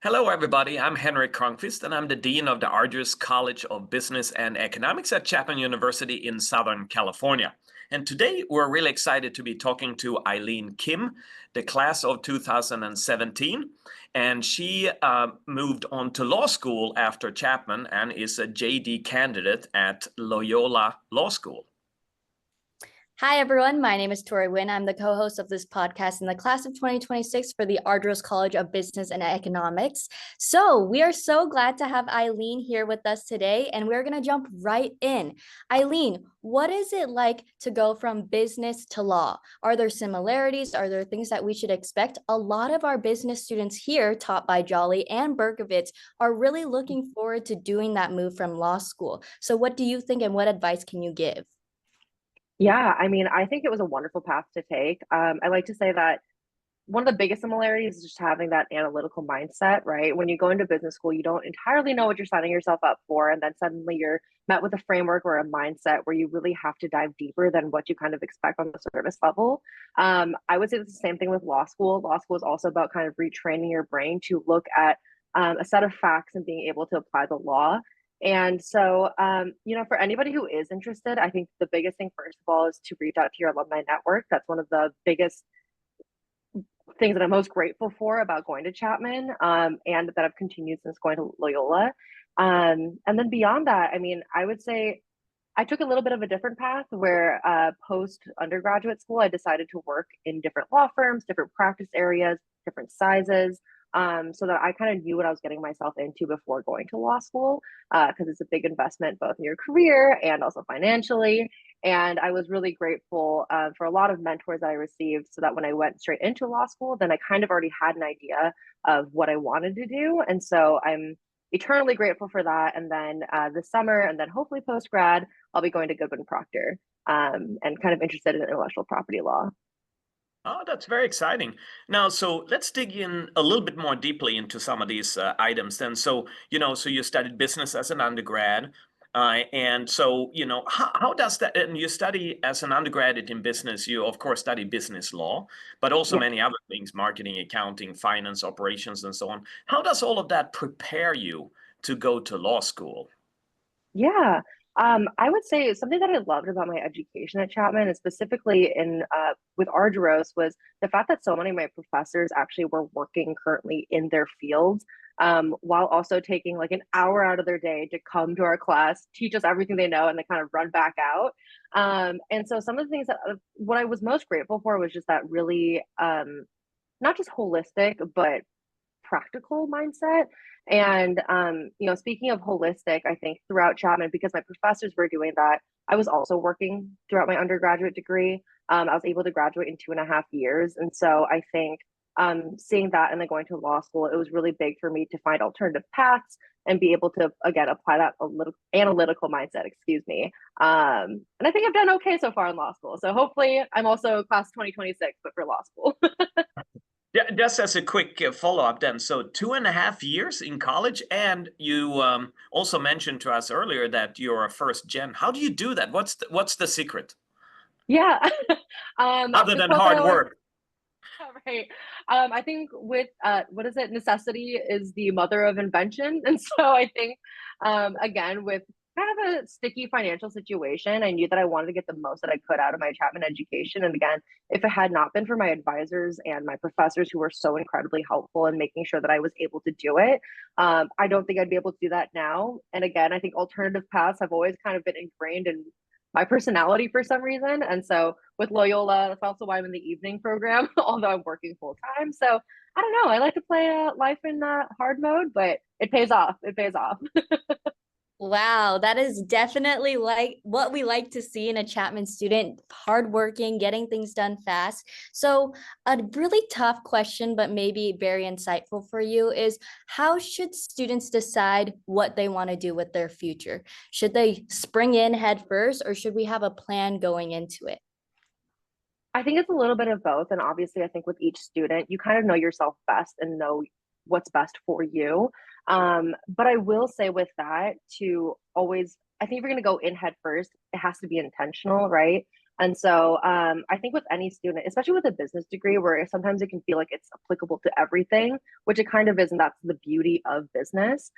Hello, everybody. I'm Henrik Cronqvist, and I'm the Dean of the Arduous College of Business and Economics at Chapman University in Southern California. And today we're really excited to be talking to Eileen Kim, the class of 2017. And she moved on to law school after Chapman and is a JD candidate at Loyola Law School. Hi, everyone. My name is Tori Nguyen. I'm the co-host of this podcast in the class of 2026 for the Arduous College of Business and Economics. So we are so glad to have Eileen here with us today, and we're going to jump right in. Eileen, what is it like to go from business to law? Are there similarities? Are there things that we should expect? A lot of our business students here, taught by Jolly and Berkovitz, are really looking forward to doing that move from law school. So what do you think, and what advice can you give? Yeah, I think it was a wonderful path to take. I like to say that one of the biggest similarities is just having that analytical mindset, right? When you go into business school, you don't entirely know what you're signing yourself up for. And then suddenly you're met with a framework or a mindset where you really have to dive deeper than what you kind of expect on the surface level. I would say it's the same thing with law school. Law school is also about kind of retraining your brain to look at a set of facts and being able to apply the law. And so, for anybody who is interested, I think the biggest thing, first of all, is to reach out to your alumni network. That's one of the biggest things that I'm most grateful for about going to Chapman, and that I've continued since going to Loyola. And then beyond that, I would say I took a little bit of a different path where post undergraduate school, I decided to work in different law firms, different practice areas, different sizes, so that I kind of knew what I was getting myself into before going to law school, because it's a big investment both in your career and also financially. And I was really grateful for a lot of mentors that I received, so that when I went straight into law school, then I kind of already had an idea of what I wanted to do. And so I'm eternally grateful for that. And then this summer, and then hopefully post grad, I'll be going to Goodwin Proctor, and kind of interested in intellectual property law. Oh, that's very exciting. Now, so let's dig in a little bit more deeply into some of these items then. So, so you studied business as an undergrad. And so, how does that, and you study as an undergraduate in business, you of course study business law, but also Yeah. many other things, marketing, accounting, finance, operations, and so on. How does all of that prepare you to go to law school? Yeah. I would say something that I loved about my education at Chapman, and specifically in with Arduros, was the fact that so many of my professors actually were working currently in their fields, while also taking like an hour out of their day to come to our class, teach us everything they know, and then kind of run back out. And so some of the things that what I was most grateful for was just that really not just holistic, but practical mindset. And speaking of holistic, I think throughout Chapman, because my professors were doing that, I was also working throughout my undergraduate degree. I was able to graduate in 2.5 years. And so I think seeing that and then going to law school, it was really big for me to find alternative paths and be able to, again, apply that a little analytical mindset, excuse me. And I think I've done okay so far in law school. So hopefully I'm also class 2026, but for law school. Yeah, just as a quick follow-up then. So 2.5 years in college, and you also mentioned to us earlier that you're a first gen. How do you do that? What's the secret? Yeah. Other The than quote that I hard always work. right. I think with what is it? Necessity is the mother of invention. And so I think again with kind of a sticky financial situation, I knew that I wanted to get the most that I could out of my Chapman education. And again, if it had not been for my advisors and my professors who were so incredibly helpful in making sure that I was able to do it, I don't think I'd be able to do that now. And again, I think alternative paths have always kind of been ingrained in my personality for some reason. And so with Loyola, that's also why I'm in the evening program, although I'm working full time. So I don't know. I like to play life in hard mode, but it pays off. It pays off. Wow, that is definitely like what we like to see in a Chapman student, hardworking, getting things done fast. So, a really tough question, but maybe very insightful for you is how should students decide what they want to do with their future? Should they spring in head first, or should we have a plan going into it? I think it's a little bit of both. And obviously, I think with each student, you kind of know yourself best and know what's best for you. But I will say with that to always, I think if you're going to go in head first, it has to be intentional, right? And so I think with any student, especially with a business degree, where sometimes it can feel like it's applicable to everything, which it kind of is, and that's the beauty of business.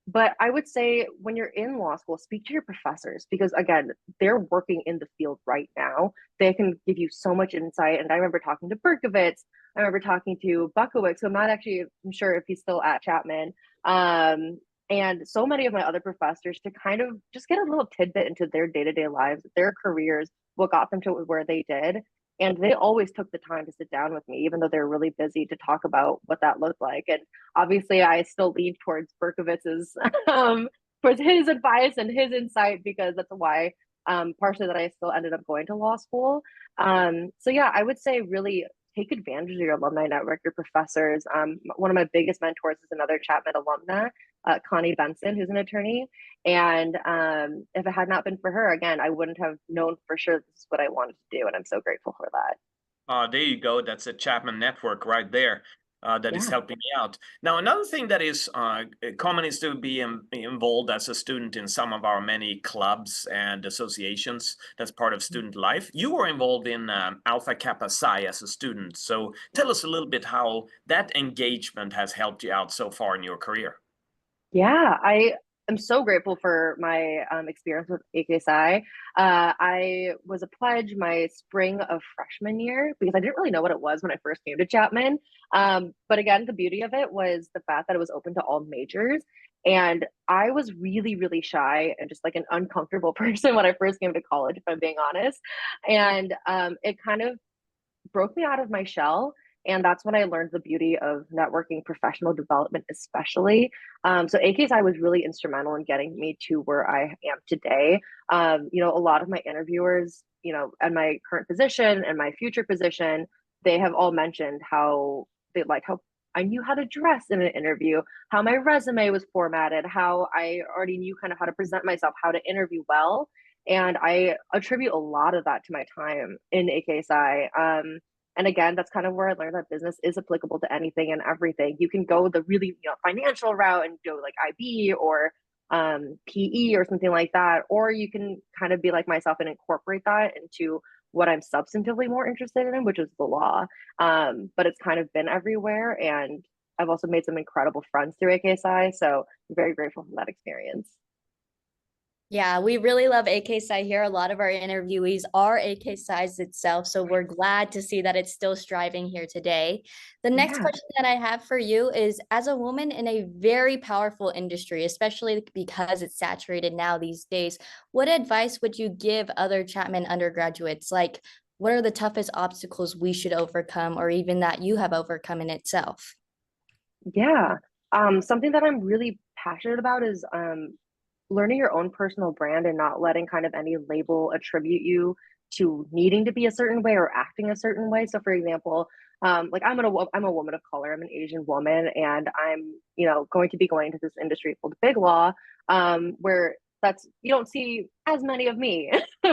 But I would say when you're in law school, speak to your professors because, again, they're working in the field right now. They can give you so much insight. And I remember talking to Berkovitz. I remember talking to Buckowitz, who I'm sure if he's still at Chapman. And so many of my other professors to kind of just get a little tidbit into their day-to-day lives, their careers, what got them to where they did. And they always took the time to sit down with me, even though they're really busy, to talk about what that looked like. And obviously, I still lean towards Berkovitz's towards his advice and his insight because that's why partially that I still ended up going to law school. So yeah, I would say really take advantage of your alumni network, your professors. One of my biggest mentors is another Chapman alumna, Connie Benson, who's an attorney. And if it had not been for her, again, I wouldn't have known for sure this is what I wanted to do. And I'm so grateful for that. There you go. That's a Chapman network right there that is Yeah. helping me out. Now, another thing that is common is to be involved as a student in some of our many clubs and associations. That's part of student life. You were involved in Alpha Kappa Psi as a student. So tell us a little bit how that engagement has helped you out so far in your career. Yeah, I am so grateful for my experience with AKSI. I was a pledge my spring of freshman year because I didn't really know what it was when I first came to Chapman. But again, the beauty of it was the fact that it was open to all majors. And I was really, really shy and just like an uncomfortable person when I first came to college, if I'm being honest. And it kind of broke me out of my shell. And that's when I learned the beauty of networking, professional development, especially. So AKSI was really instrumental in getting me to where I am today. A lot of my interviewers, and my current position and my future position, they have all mentioned how they like how I knew how to dress in an interview, how my resume was formatted, how I already knew kind of how to present myself, how to interview well. And I attribute a lot of that to my time in AKSI. And again, that's kind of where I learned that business is applicable to anything and everything. You can go the really financial route and go like IB or PE or something like that, or you can kind of be like myself and incorporate that into what I'm substantively more interested in, which is the law. But it's kind of been everywhere, and I've also made some incredible friends through AKSI, so I'm very grateful for that experience. Yeah, we really love AKSI here. A lot of our interviewees are AKSI's itself, so we're glad to see that it's still striving here today. The next Yeah. question that I have for you is, as a woman in a very powerful industry, especially because it's saturated now these days, what advice would you give other Chapman undergraduates? Like, what are the toughest obstacles we should overcome, or even that you have overcome in itself? Yeah. Something that I'm really passionate about is learning your own personal brand and not letting kind of any label attribute you to needing to be a certain way or acting a certain way. So, for example, like I'm a woman of color. I'm an Asian woman, and I'm going to be going into this industry called big law, where that's you don't see as many of me,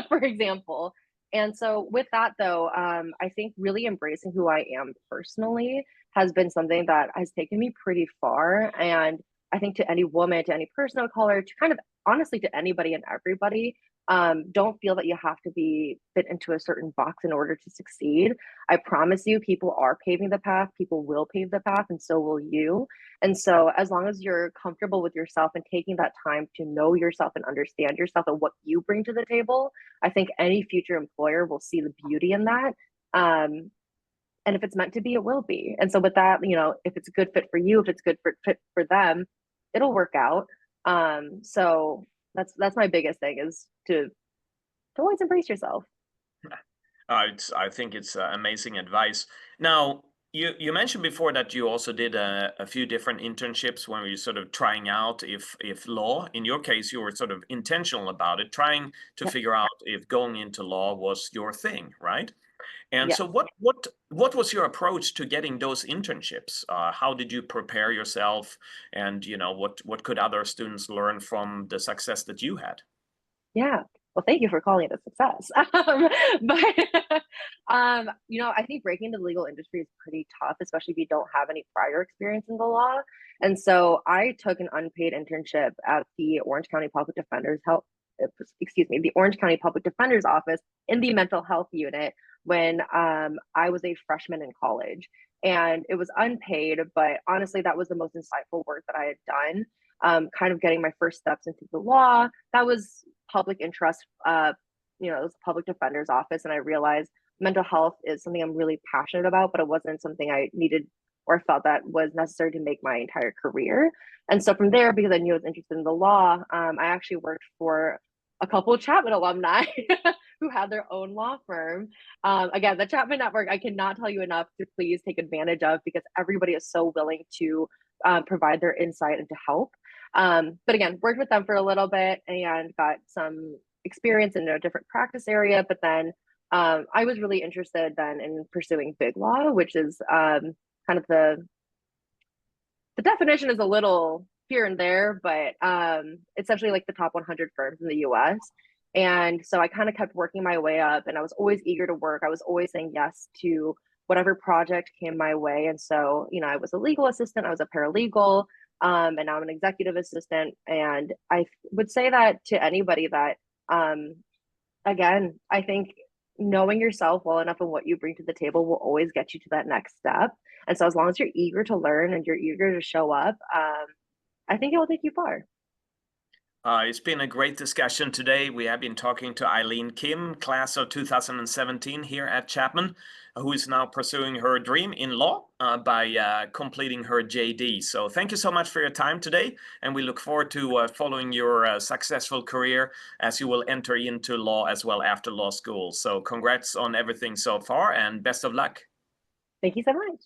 for example. And so, with that though, I think really embracing who I am personally has been something that has taken me pretty far. And I think to any woman, to any person of color, to kind of honestly to anybody and everybody, don't feel that you have to be fit into a certain box in order to succeed. I promise you, people are paving the path, people will pave the path, and so will you. And so, as long as you're comfortable with yourself and taking that time to know yourself and understand yourself and what you bring to the table, I think any future employer will see the beauty in that. And if it's meant to be, it will be. And so with that, if it's a good fit for you, if it's good fit for them, it'll work out. So that's my biggest thing is to always embrace yourself. I think it's amazing advice. Now, you mentioned before that you also did a few different internships when you sort of trying out if law. In your case, you were sort of intentional about it, trying to Yep. figure out if going into law was your thing, right? And so, Yes. what was your approach to getting those internships? How did you prepare yourself, and what could other students learn from the success that you had? Yeah. Well, thank you for calling it a success. But I think breaking into the legal industry is pretty tough, especially if you don't have any prior experience in the law. And so I took an unpaid internship at the Orange County Public Defender's the Orange County Public Defender's Office in the mental health unit when I was a freshman in college. And it was unpaid, but honestly, that was the most insightful work that I had done. Kind of getting my first steps into the law. That was public interest, it was a public defender's office. And I realized mental health is something I'm really passionate about, but it wasn't something I needed or felt that was necessary to make my entire career. And so from there, because I knew I was interested in the law, I actually worked for a couple of Chapman alumni who had their own law firm. Again, the Chapman Network, I cannot tell you enough to please take advantage of, because everybody is so willing to provide their insight and to help. But again, worked with them for a little bit and got some experience in a different practice area. But then I was really interested then in pursuing big law, which is kind of the definition is a little here and there, but essentially like the top 100 firms in the US. And so I kind of kept working my way up, and I was always eager to work. I was always saying yes to whatever project came my way. And so, I was a legal assistant, I was a paralegal, and now I'm an executive assistant. And I would say that to anybody that, again, I think knowing yourself well enough and what you bring to the table will always get you to that next step. And so as long as you're eager to learn and you're eager to show up, I think it will take you far. It's been a great discussion today. We have been talking to Eileen Kim, class of 2017 here at Chapman, who is now pursuing her dream in law by completing her JD. So thank you so much for your time today, and we look forward to following your successful career as you will enter into law as well after law school. So congrats on everything so far, and best of luck. Thank you so much.